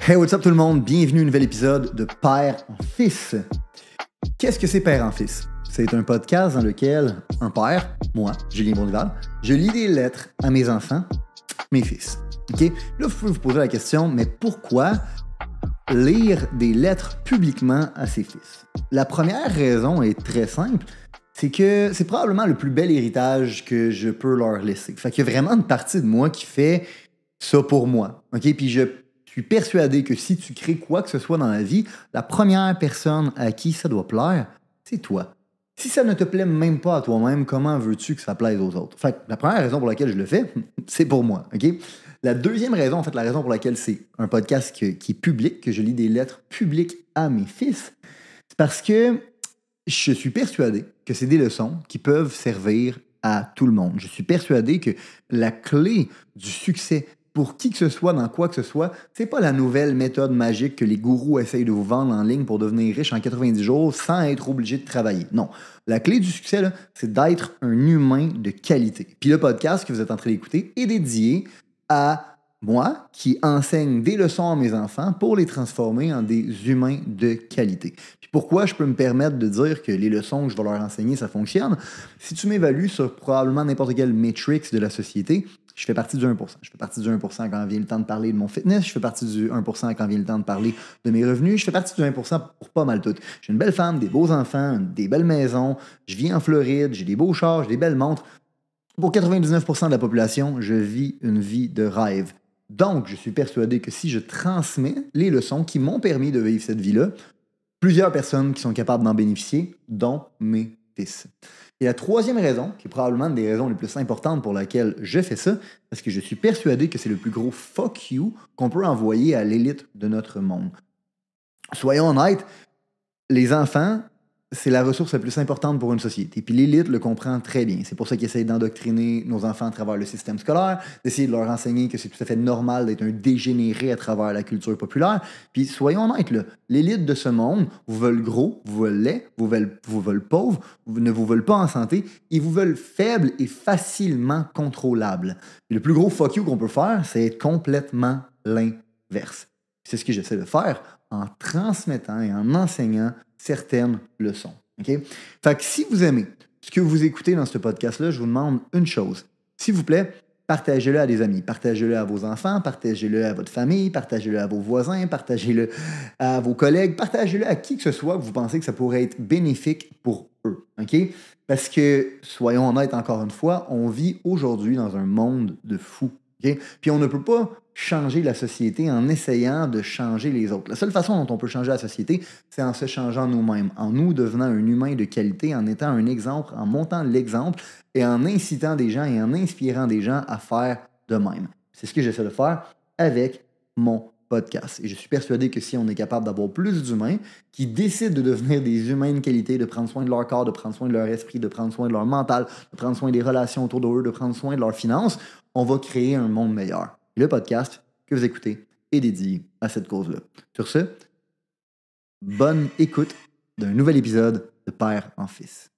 Hey, what's up tout le monde? Bienvenue à un nouvel épisode de Père en Fils. Qu'est-ce que c'est Père en Fils? C'est un podcast dans lequel un père, moi, Julien Bonduval, je lis des lettres à mes enfants, mes fils. OK? Là, vous pouvez vous poser la question, mais pourquoi lire des lettres publiquement à ses fils? La première raison est très simple, c'est que c'est probablement le plus bel héritage que je peux leur laisser. Fait qu'il y a vraiment une partie de moi qui fait ça pour moi. OK? Puis je suis persuadé que si tu crées quoi que ce soit dans la vie, la première personne à qui ça doit plaire, c'est toi. Si ça ne te plaît même pas à toi-même, comment veux-tu que ça plaise aux autres? Fait que la première raison pour laquelle je le fais, c'est pour moi. OK? La deuxième raison, en fait, la raison pour laquelle c'est un podcast qui est public, que je lis des lettres publiques à mes fils, c'est parce que je suis persuadé que c'est des leçons qui peuvent servir à tout le monde. Je suis persuadé que la clé du succès pour qui que ce soit, dans quoi que ce soit, c'est pas la nouvelle méthode magique que les gourous essayent de vous vendre en ligne pour devenir riche en 90 jours sans être obligé de travailler. Non. La clé du succès, là, c'est d'être un humain de qualité. Puis le podcast que vous êtes en train d'écouter est dédié à moi qui enseigne des leçons à mes enfants pour les transformer en des humains de qualité. Puis pourquoi je peux me permettre de dire que les leçons que je vais leur enseigner, ça fonctionne? Si tu m'évalues sur probablement n'importe quel matrix de la société, je fais partie du 1%. Je fais partie du 1% quand vient le temps de parler de mon fitness. Je fais partie du 1% quand vient le temps de parler de mes revenus. Je fais partie du 1% pour pas mal tout. J'ai une belle femme, des beaux enfants, des belles maisons. Je vis en Floride, j'ai des beaux chars, j'ai des belles montres. Pour 99% de la population, je vis une vie de rêve. Donc, je suis persuadé que si je transmets les leçons qui m'ont permis de vivre cette vie-là, plusieurs personnes qui sont capables d'en bénéficier, dont mes fils. Et la troisième raison, qui est probablement une des raisons les plus importantes pour laquelle je fais ça, parce que je suis persuadé que c'est le plus gros fuck you qu'on peut envoyer à l'élite de notre monde. Soyons honnêtes, les enfants, c'est la ressource la plus importante pour une société. Puis l'élite le comprend très bien. C'est pour ça qu'ils essayent d'endoctriner nos enfants à travers le système scolaire, d'essayer de leur enseigner que c'est tout à fait normal d'être un dégénéré à travers la culture populaire. Puis soyons honnêtes, là, l'élite de ce monde vous veulent gros, vous veulent laid, vous veulent pauvre, ne vous veulent pas en santé, ils vous veulent faible et facilement contrôlable. Et le plus gros fuck you qu'on peut faire, c'est être complètement l'inverse. C'est ce que j'essaie de faire en transmettant et en enseignant certaines leçons. Okay? Fait que si vous aimez ce que vous écoutez dans ce podcast-là, je vous demande une chose. S'il vous plaît, partagez-le à des amis, partagez-le à vos enfants, partagez-le à votre famille, partagez-le à vos voisins, partagez-le à vos collègues, partagez-le à qui que ce soit que vous pensez que ça pourrait être bénéfique pour eux. Okay? Parce que, soyons honnêtes encore une fois, on vit aujourd'hui dans un monde de fous. Okay? Puis on ne peut pas changer la société en essayant de changer les autres. La seule façon dont on peut changer la société, c'est en se changeant nous-mêmes, en nous devenant un humain de qualité, en étant un exemple, en montant l'exemple et en incitant des gens et en inspirant des gens à faire de même. C'est ce que j'essaie de faire avec mon podcast. Et je suis persuadé que si on est capable d'avoir plus d'humains qui décident de devenir des humains de qualité, de prendre soin de leur corps, de prendre soin de leur esprit, de prendre soin de leur mental, de prendre soin des relations autour d'eux, de prendre soin de leurs finances, on va créer un monde meilleur. Et le podcast que vous écoutez est dédié à cette cause-là. Sur ce, bonne écoute d'un nouvel épisode de Père en Fils.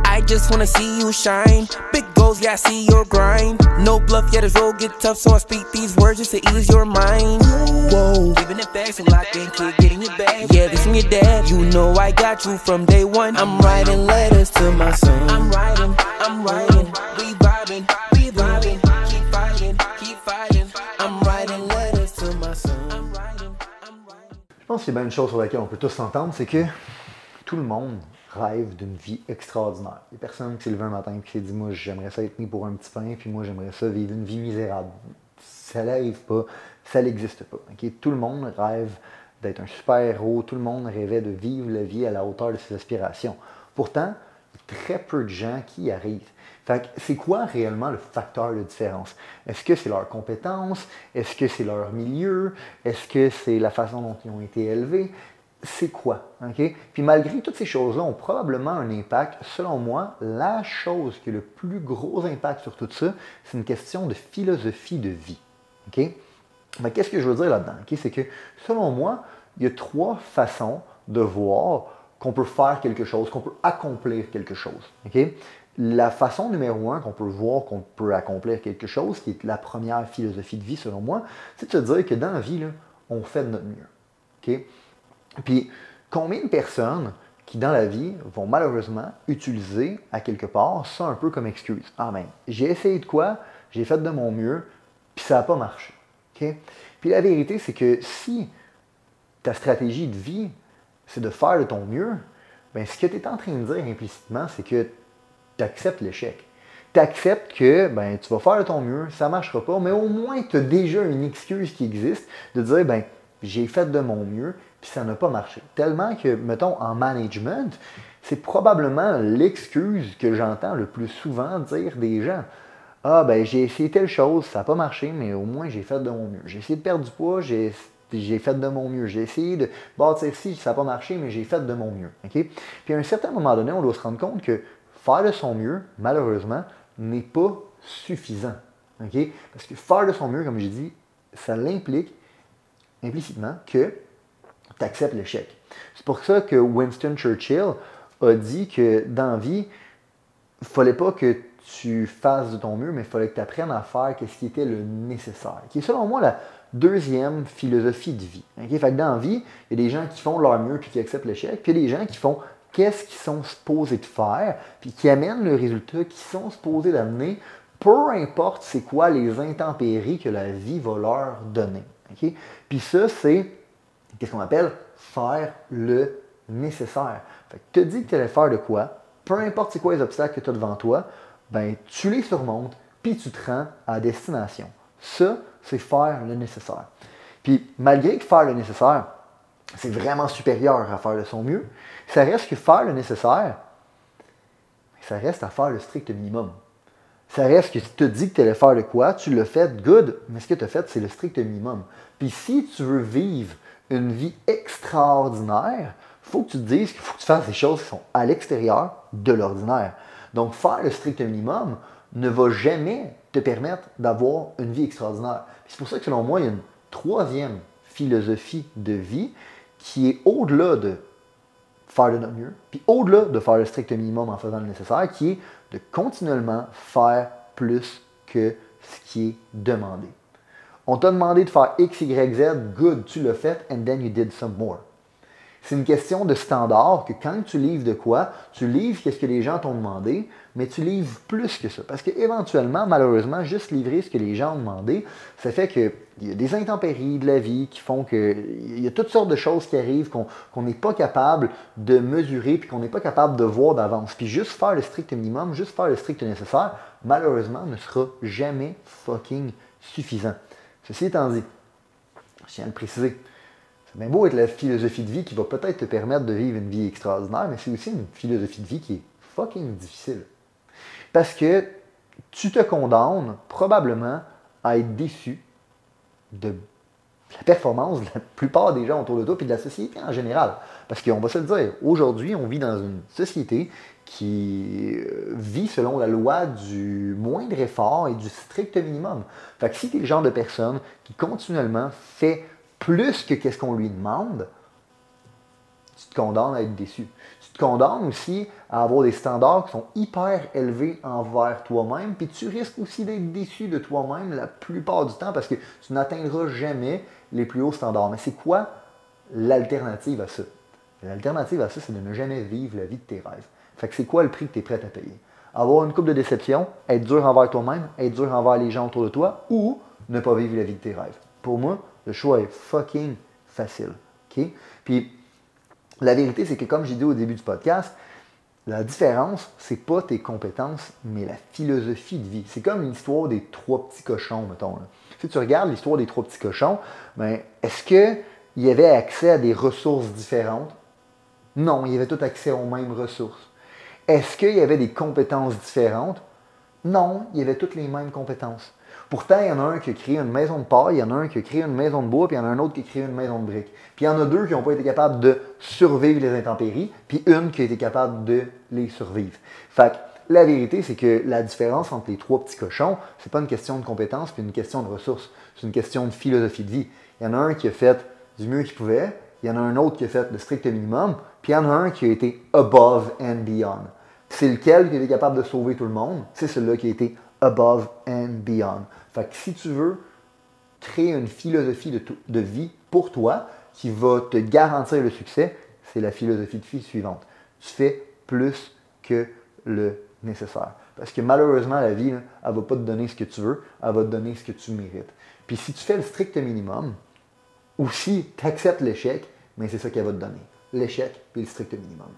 I just wanna see you shine. Big goals, yeah, I see your grind. No bluff, yeah, this road get tough, so I speak these words just to ease your mind. Whoa, giving it back, so lock in, kid, getting it back. Yeah, this from your dad, you know I got you from day one. I'm writing letters to my son. I'm writing, we vibing, keep fighting, keep fighting. I'm writing letters to my son. I'm writing. Je pense qu'il y a bien une chose sur laquelle on peut tous s'entendre, c'est que tout le monde rêve d'une vie extraordinaire. Il y a personne qui s'est levé un matin et qui s'est dit « Moi, j'aimerais ça être né pour un petit pain, puis moi, j'aimerais ça vivre une vie misérable. » Ça n'arrive pas, ça n'existe pas. Okay? Tout le monde rêve d'être un super-héros, tout le monde rêvait de vivre la vie à la hauteur de ses aspirations. Pourtant, il y a très peu de gens qui y arrivent. Fait que c'est quoi réellement le facteur de différence? Est-ce que c'est leurs compétences? Est-ce que c'est leur milieu? Est-ce que c'est la façon dont ils ont été élevés? C'est quoi? Okay? Puis malgré toutes ces choses-là ont probablement un impact. Selon moi, la chose qui a le plus gros impact sur tout ça, c'est une question de philosophie de vie. Okay? Mais qu'est-ce que je veux dire là-dedans? Okay? C'est que, selon moi, il y a trois façons de voir qu'on peut faire quelque chose, qu'on peut accomplir quelque chose. Okay? La façon numéro 1 qu'on peut voir qu'on peut accomplir quelque chose, qui est la première philosophie de vie selon moi, c'est de se dire que dans la vie, là, on fait de notre mieux. OK? Puis, combien de personnes qui, dans la vie, vont malheureusement utiliser, à quelque part, ça un peu comme excuse. Ah ben, j'ai essayé de quoi, j'ai fait de mon mieux, puis ça n'a pas marché. Okay? Puis la vérité, c'est que si ta stratégie de vie, c'est de faire de ton mieux, ben, ce que tu es en train de dire implicitement, c'est que tu acceptes l'échec. Tu acceptes que ben, tu vas faire de ton mieux, ça ne marchera pas, mais au moins tu as déjà une excuse qui existe de dire ben, j'ai fait de mon mieux, puis ça n'a pas marché. Tellement que, mettons, en management, c'est probablement l'excuse que j'entends le plus souvent dire des gens. Ah, ben, j'ai essayé telle chose, ça n'a pas marché, mais au moins j'ai fait de mon mieux. J'ai essayé de perdre du poids, j'ai fait de mon mieux. J'ai essayé de bâtir ci, ça n'a pas marché, mais j'ai fait de mon mieux. Okay? Puis à un certain moment donné, on doit se rendre compte que faire de son mieux, malheureusement, n'est pas suffisant. Okay? Parce que faire de son mieux, comme j'ai dit, ça l'implique implicitement que tu acceptes l'échec. C'est pour ça que Winston Churchill a dit que dans la vie, il ne fallait pas que tu fasses de ton mieux, mais il fallait que tu apprennes à faire ce qui était le nécessaire. Qui est selon moi la deuxième philosophie de vie. Okay? Fait que dans la vie, il y a des gens qui font leur mieux puis qui acceptent l'échec, puis il y a des gens qui font qu'est-ce qu'ils sont supposés de faire, puis qui amènent le résultat qu'ils sont supposés d'amener, peu importe c'est quoi les intempéries que la vie va leur donner. Okay? Puis ça, c'est qu'est-ce qu'on appelle faire le nécessaire. Fait que tu te dis que tu allais faire de quoi, peu importe c'est quoi les obstacles que tu as devant toi, ben tu les surmontes, puis tu te rends à la destination. Ça, c'est faire le nécessaire. Puis malgré que faire le nécessaire, c'est vraiment supérieur à faire de son mieux, ça reste que faire le nécessaire, ça reste à faire le strict minimum. Ça reste que tu te dis que tu allais faire de quoi, tu l'as fait, good, mais ce que tu as fait, c'est le strict minimum. Puis si tu veux vivre une vie extraordinaire, il faut que tu te dises qu'il faut que tu fasses des choses qui sont à l'extérieur de l'ordinaire. Donc, faire le strict minimum ne va jamais te permettre d'avoir une vie extraordinaire. C'est pour ça que, selon moi, il y a une troisième philosophie de vie qui est au-delà de faire de notre mieux, puis au-delà de faire le strict minimum en faisant le nécessaire, qui est de continuellement faire plus que ce qui est demandé. On t'a demandé de faire X, Y, Z, good, tu l'as fait, and then you did some more. C'est une question de standard que quand tu livres de quoi, tu livres ce que les gens t'ont demandé, mais tu livres plus que ça. Parce qu'éventuellement, malheureusement, juste livrer ce que les gens ont demandé, ça fait qu'il y a des intempéries de la vie qui font qu'il y a toutes sortes de choses qui arrivent qu'on n'est pas capable de mesurer puis qu'on n'est pas capable de voir d'avance. Puis juste faire le strict minimum, juste faire le strict nécessaire, malheureusement, ne sera jamais fucking suffisant. Ceci étant dit, je tiens à le préciser, c'est bien beau être la philosophie de vie qui va peut-être te permettre de vivre une vie extraordinaire, mais c'est aussi une philosophie de vie qui est fucking difficile. Parce que tu te condamnes probablement à être déçu de la performance de la plupart des gens autour de toi et de la société en général. Parce qu'on va se le dire, aujourd'hui, on vit dans une société qui vit selon la loi du moindre effort et du strict minimum. Fait que si tu es le genre de personne qui continuellement fait plus que qu'est-ce qu'on lui demande, tu te condamnes à être déçu. Tu te condamnes aussi à avoir des standards qui sont hyper élevés envers toi-même, puis tu risques aussi d'être déçu de toi-même la plupart du temps parce que tu n'atteindras jamais les plus hauts standards. Mais c'est quoi l'alternative à ça? L'alternative à ça, c'est de ne jamais vivre la vie de tes rêves. Fait que c'est quoi le prix que tu es prêt à payer? Avoir une couple de déceptions, être dur envers toi-même, être dur envers les gens autour de toi, ou ne pas vivre la vie de tes rêves. Pour moi, le choix est fucking facile. Okay? Puis, la vérité, c'est que comme j'ai dit au début du podcast, la différence, c'est pas tes compétences, mais la philosophie de vie. C'est comme l'histoire des trois petits cochons, mettons. Là. Si tu regardes l'histoire des trois petits cochons, ben, est-ce qu'il y avait accès à des ressources différentes? Non, il y avait tout accès aux mêmes ressources. Est-ce qu'il y avait des compétences différentes? Non, il y avait toutes les mêmes compétences. Pourtant, il y en a un qui a créé une maison de paille, il y en a un qui a créé une maison de bois, puis il y en a un autre qui a créé une maison de briques. Puis il y en a deux qui n'ont pas été capables de survivre les intempéries, puis une qui a été capable de les survivre. Fait que la vérité, c'est que la différence entre les trois petits cochons, c'est pas une question de compétences, puis une question de ressources. C'est une question de philosophie de vie. Il y en a un qui a fait du mieux qu'il pouvait, il y en a un autre qui a fait le strict minimum, puis il y en a un qui a été above and beyond. C'est lequel qui a été capable de sauver tout le monde? C'est celui-là qui a été above and beyond. Fait que si tu veux créer une philosophie de vie pour toi qui va te garantir le succès, c'est la philosophie de vie suivante. Tu fais plus que le nécessaire. Parce que malheureusement, la vie, là, elle ne va pas te donner ce que tu veux, elle va te donner ce que tu mérites. Puis si tu fais le strict minimum, ou si tu acceptes l'échec, mais c'est ça qu'elle va te donner. L'échec et le strict minimum.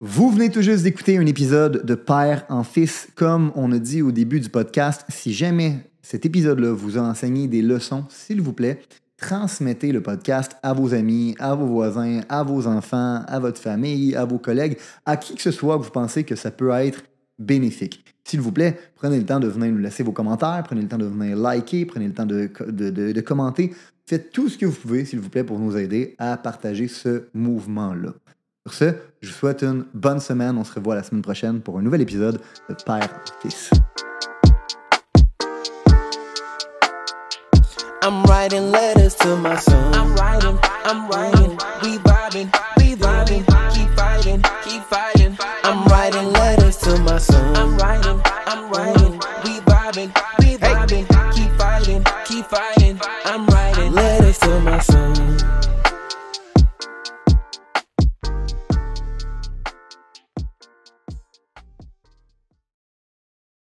Vous venez tout juste d'écouter un épisode de Père en Fils. Comme on a dit au début du podcast, si jamais cet épisode-là vous a enseigné des leçons, s'il vous plaît, transmettez le podcast à vos amis, à vos voisins, à vos enfants, à votre famille, à vos collègues, à qui que ce soit que vous pensez que ça peut être bénéfique. S'il vous plaît, prenez le temps de venir nous laisser vos commentaires, prenez le temps de venir liker, prenez le temps de commenter. Faites tout ce que vous pouvez, s'il vous plaît, pour nous aider à partager ce mouvement-là. Sur ce, je vous souhaite une bonne semaine. On se revoit la semaine prochaine pour un nouvel épisode de Père en Fils. I'm writing letters to my son. I'm writing, we vibing, keep fighting. I'm writing letters to my son. I'm writing, we vibing, keep fighting. I'm writing letters to my son.